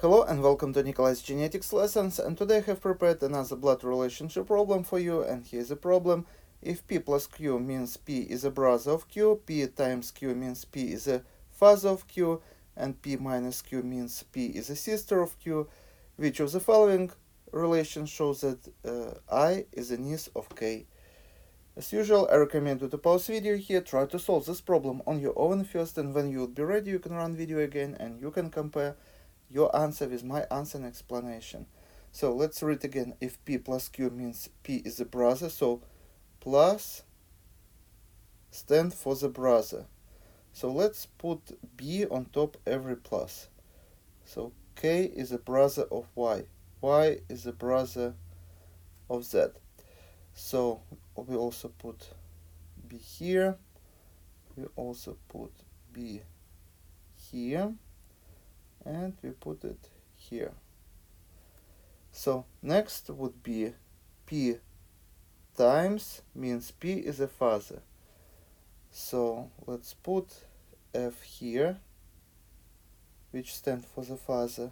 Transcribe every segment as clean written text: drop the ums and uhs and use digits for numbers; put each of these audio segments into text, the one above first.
Hello and welcome to Nikolai's genetics lessons, and today I have prepared another blood relationship problem for you, and here's a problem. If p plus q means p is a brother of q, p times q means p is a father of q, and p minus q means p is a sister of q, which of the following relations shows that I is a niece of k? As usual, I recommend you to pause video here, try to solve this problem on your own first, and when you will be ready you can run video again and you can compare your answer with my answer and explanation. So let's read again. If p plus q means p is a brother, so plus stand for the brother. So let's put b on top every plus. So k is a brother of y is a brother of z. So we also put b here, we also put b here, and we put it here. So next would be p times means p is a father. So let's put f here, which stands for the father.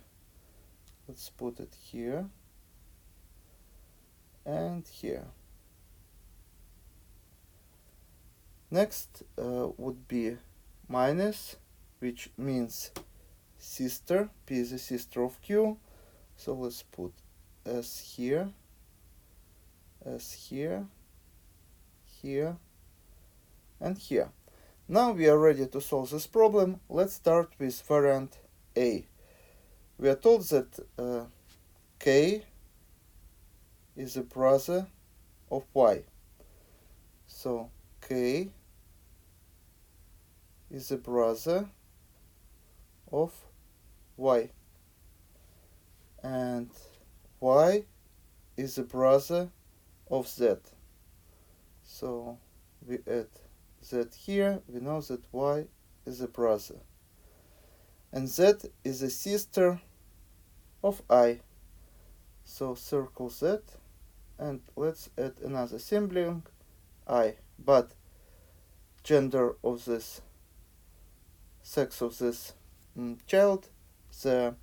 Let's put it here and here. Next would be minus, which means sister. P is a sister of q. So let's put s here, here, and here. Now we are ready to solve this problem. Let's start with variant A. We are told that k is a brother of y. So k is a brother of y. And y is a brother of z. So we add z here. We know that y is a brother. And z is a sister of I. So circle z and let's add another sibling, I. But gender of this, sex of this child, the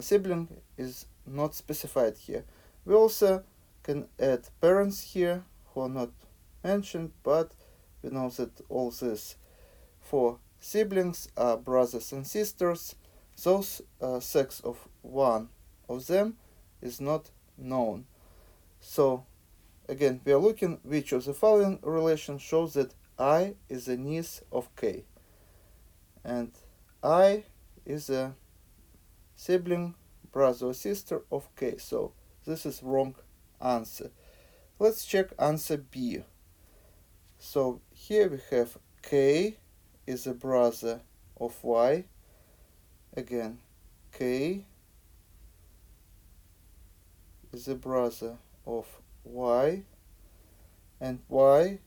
sibling is not specified here. We also can add parents here who are not mentioned, but we know that all these four siblings are brothers and sisters. Those sex of one of them is not known. So again, we are looking which of the following relations shows that I is a niece of k, and I is a sibling, brother or sister of k. So this is wrong answer. Let's check answer B. So here we have k is a brother of y. Again, k is a brother of y, and y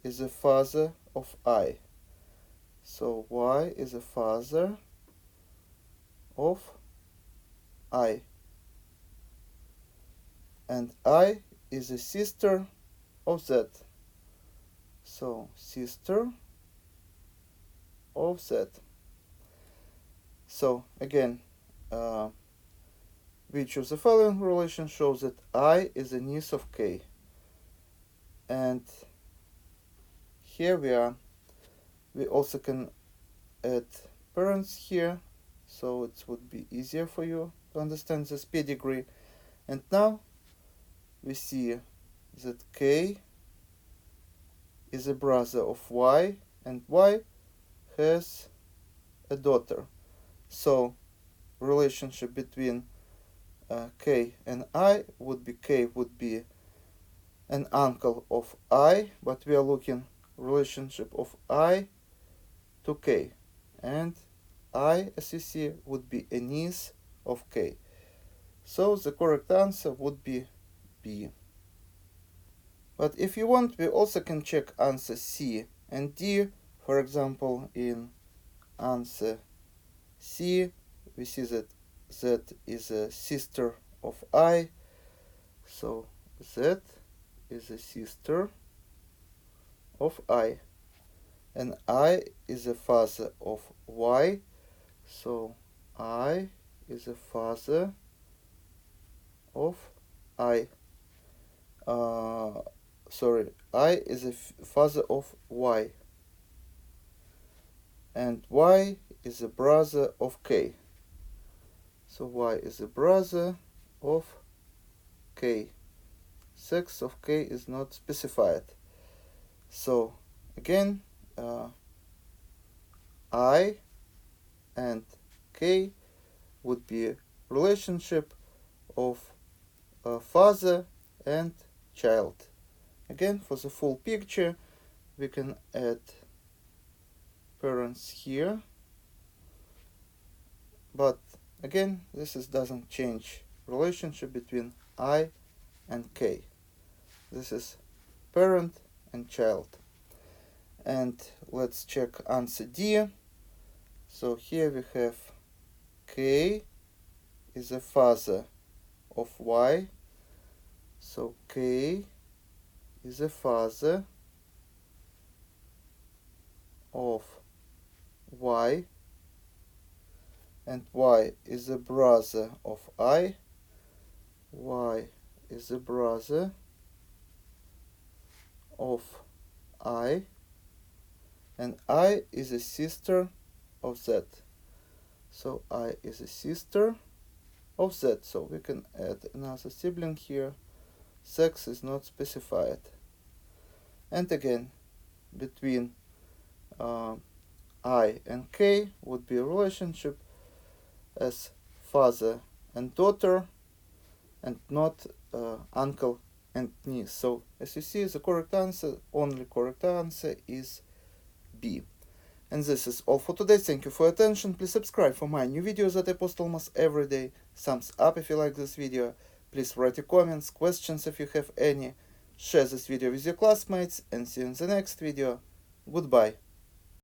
is a father of I. So y is a father of I, and I is a sister of z. So sister of z. So again, which of the following relation shows that I is a niece of k? And here we are. We also can add parents here, so it would be easier for you to understand this pedigree. And now we see that k is a brother of y, and y has a daughter. So relationship between k and I would be k would be an uncle of I, but we are looking relationship of I to k, and I, as you see, would be a niece of k. So the correct answer would be B. But if you want, we also can check answer C and D. For example, in answer C, we see that Z is a sister of I. So Z is a sister of I. And I is a father of Y. So I is a father of I. Sorry, I is a father of Y. And Y is a brother of K. So Y is a brother of K. Sex of K is not specified. So again, I and K would be a relationship of father and child. Again, for the full picture, we can add parents here, but again, this doesn't change relationship between I and K. This is parent and child. And let's check answer D. So here we have K is a father of Y. So K is a father of Y, and Y is a brother of I. Y is a brother of I, and I is a sister of Z. So I is a sister of Z. So we can add another sibling here. Sex is not specified. And again, between I and K would be a relationship as father and daughter, and not uncle and niece. So as you see, the correct answer, only correct answer is B. And this is all for today. Thank you for your attention. Please subscribe for my new videos that I post almost every day. Thumbs up if you like this video. Please write your comments, questions if you have any. Share this video with your classmates, and see you in the next video. Goodbye.